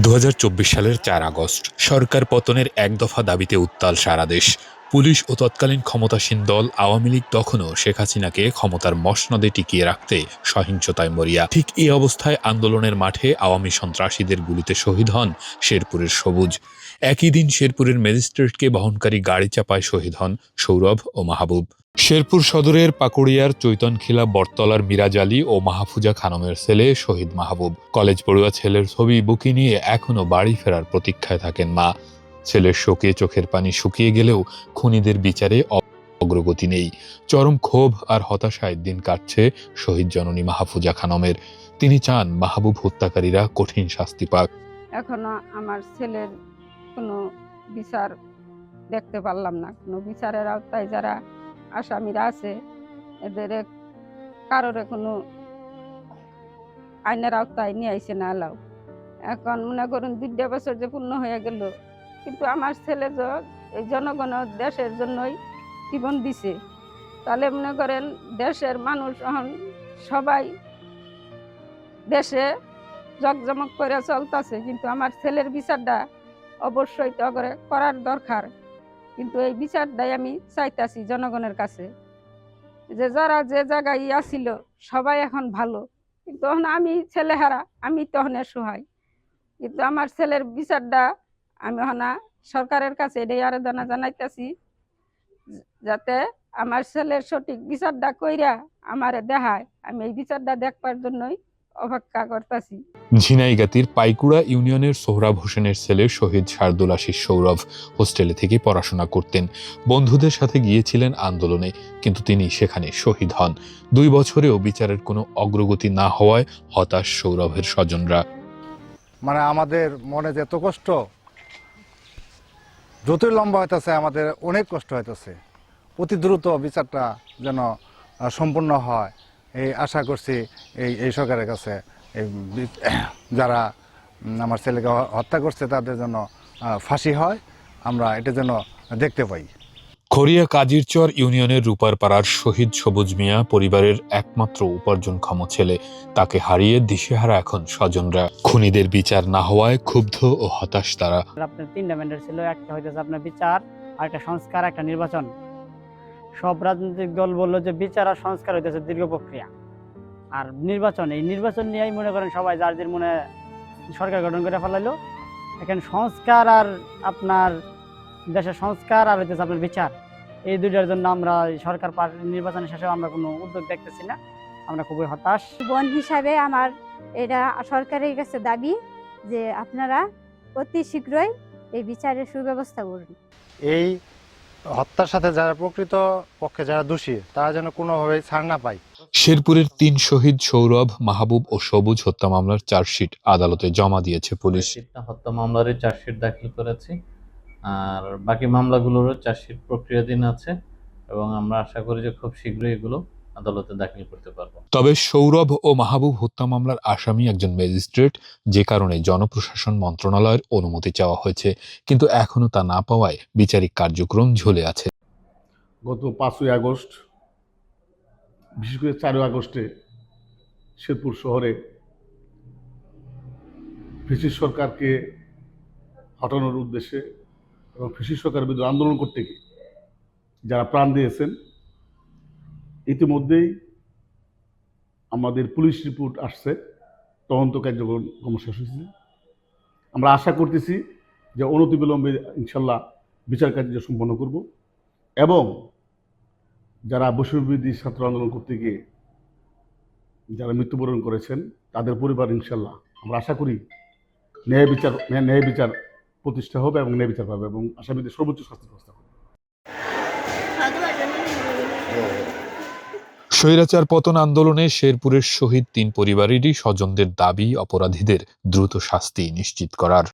২০২৪ সালের ৪ আগস্ট সরকার পতনের এক দফা দাবিতে উত্তাল সারা দেশ। পুলিশ ও তৎকালীন ক্ষমতাসীন দল আওয়ামী লীগ তখনও শেখ হাসিনাকে ক্ষমতার মসনদে টিকিয়ে রাখতে সহিংসতায় মরিয়া। ঠিক এই অবস্থায় আন্দোলনের মাঠে আওয়ামী সন্ত্রাসীদের গুলিতে শহীদ হন শেরপুরের সবুজ। একই দিন শেরপুরের ম্যাজিস্ট্রেটকে বহনকারী গাড়ি চাপায় শহীদ হন সৌরভ ও মাহবুব। শেরপুর সদরের পাকুড়িয়ার চৈতনখিলা বটতলার মিরাজ আলী ও মাহফুজা খানমের ছেলে শহীদ মাহবুব। কলেজ পড়ুয়া ছেলের ছবি বুকে নিয়ে এখনও বাড়ি ফেরার প্রতীক্ষায় থাকেন মা। ছেলের শোকে চোখের পানি শুকিয়ে গেলেও খুনিদের বিচারে অগ্রগতি নেই। চরম ক্ষোভ আর হতাশায় দিন কাটছে শহীদ জননী মাহফুজা খানমের। তিনি চান মাহবুব হত্যাকারীরা কঠিন শাস্তি পাক। এখনো আমার ছেলের কোনো বিচার দেখতে পারলাম না। কোনো বিচারের আওতায় যারা আসামিরা আছে এদের কারোর কোনো আইনের আওতায় নিয়ে আইসে না এলাও। এখন মনে করুন 2 বছর যে পূর্ণ হয়ে গেল, কিন্তু আমার ছেলে এই জনগণ দেশের জন্যই জীবন দিছে। তাহলে মনে করেন দেশের মানুষ এখন সবাই দেশে জকজমক করে চলতেছে, কিন্তু আমার ছেলের বিচারটা অবশ্যই তো করার দরকার। কিন্তু এই বিচারটাই আমি চাইতাছি জনগণের কাছে, যে যারা যে জায়গায় আসিল সবাই এখন ভালো, কিন্তু এখন আমি ছেলেহারা, আমি তখন সহায়। কিন্তু আমার ছেলের বিচারটা আমি সরকারের কাছে এটাই আবেদন জানাইতেছি, যাতে আমার ছেলের সঠিক বিচারটা কইরা আমারে দেখায়। আমি এই বিচারটা দেখবার জন্যই অপেক্ষা করতেছি। ঝিনাইগাতীর পাইকুড়া ইউনিয়নের সোহরাব হোসেনের ছেলে শহীদ শার্দুল আশিস সৌরভ হোস্টেলে থেকে পড়াশোনা করতেন। বন্ধুদের সাথে গিয়েছিলেন আন্দোলনে, কিন্তু তিনি সেখানে শহীদ হন। 2 বছরেও বিচারের কোনো অগ্রগতি না হওয়ায় হতাশ সৌরভের স্বজনরা। মানে আমাদের মনে যে এত কষ্ট, যতই লম্বা হইতেছে আমাদের অনেক কষ্ট হইতেছে। অতি দ্রুত বিচারটা যেন সম্পূর্ণ হয় এই আশা করছি এই সরকারের কাছে। এই যারা আমার ছেলেকে হত্যা করছে তাদের জন্য ফাঁসি হয়, আমরা এটা যেন দেখতে পাই। খড়িয়া কাজিরচর ইউনিয়নের রূপারপাড়ার শহীদ সবুজ মিয়া পরিবারের একমাত্র উপার্জনক্ষম ছেলে। তাকে হারিয়ে দিশেহারা এখন স্বজনরা। খুনিদের বিচার না হওয়ায় ক্ষুব্ধ ও হতাশ তারা। আপনার 3টা ম্যান্ডেট ছিল, একটা হইতেছে আপনার বিচার, আর একটা সংস্কার, একটা নির্বাচন। সব রাজনৈতিক দল বললো যে বিচার আর সংস্কার হইতেছে দীর্ঘ প্রক্রিয়া, আর নির্বাচন, এই নির্বাচন নিয়েই মনে করেন সবাই যার যার মনে সরকার গঠন করে ফেলাইলো। এখন সংস্কার আর আপনার দেশের সংস্কার আর হইতেছে আপনার বিচার, এই দুইটার জন্য আমরা সরকার নির্বাচনের শেষে আমরা কোনো উদ্যোগ দেখতেছি না। আমরা খুবই হতাশ। বোন হিসাবে আমার এটা সরকারের কাছে দাবি যে আপনারা অতি শীঘ্রই এই বিচারের সুব্যবস্থা করুন। এই হত্যার সাথে যারা প্রকৃত পক্ষে যারা দোষী তারা যেন কোনোভাবেই ছাড় না পায়। শেরপুরের 3 শহীদ সৌরভ, মাহবুব ও সবুজ হত্যা মামলার চার্জশিট আদালতে জমা দিয়েছে পুলিশ। হত্যা মামলার চার্জশিট দাখিল করেছি, আর বাকি মামলাগুলোরও চার্জশিট প্রক্রিয়াধীন আছে এবং আমরা আশা করি যে খুব শীঘ্রই এগুলো আদালতে দাখিল করতে পারবো। তবে সৌরভ ও মাহবুব হত্যা মামলার আসামি একজন ম্যাজিস্ট্রেট, যে কারণে জনপ্রশাসন মন্ত্রণালয়ের অনুমতি চাওয়া হয়েছে, কিন্তু এখনো তা না পাওয়ায় বিচারিক কার্যক্রম ঝুলে আছে। গত 5ই আগস্ট, বিশেষ করে 4ই আগস্টে শেরপুর শহরে ব্রিটিশ সরকারকে হটানোর উদ্দেশ্যে এবং ব্রিটিশ সরকারের বিরুদ্ধে আন্দোলন করতে গিয়ে যারা প্রাণ দিয়েছেন, ইতিমধ্যেই আমাদের পুলিশ রিপোর্ট আসছে, তদন্ত কার্যক্রম শেষ হয়েছে। আমরা আশা করতেছি যে অনতিবিলম্বে ইনশাল্লাহ বিচার কার্য সম্পন্ন করব এবং যারা বৈষম্যবিরোধী ছাত্র আন্দোলন করতে গিয়ে যারা মৃত্যুবরণ করেছেন তাদের পরিবার ইনশাল্লাহ আমরা আশা করি ন্যায় বিচার প্রতিষ্ঠা হবে এবং ন্যায় বিচার পাবে এবং আসামিদের সর্বোচ্চ শাস্তির ব্যবস্থা হবে। স্বৈরাচার পতন আন্দোলনে শেরপুরের শহীদ 3 পরিবারেরই স্বজনদের দাবি অপরাধীদের দ্রুত শাস্তি নিশ্চিত করার।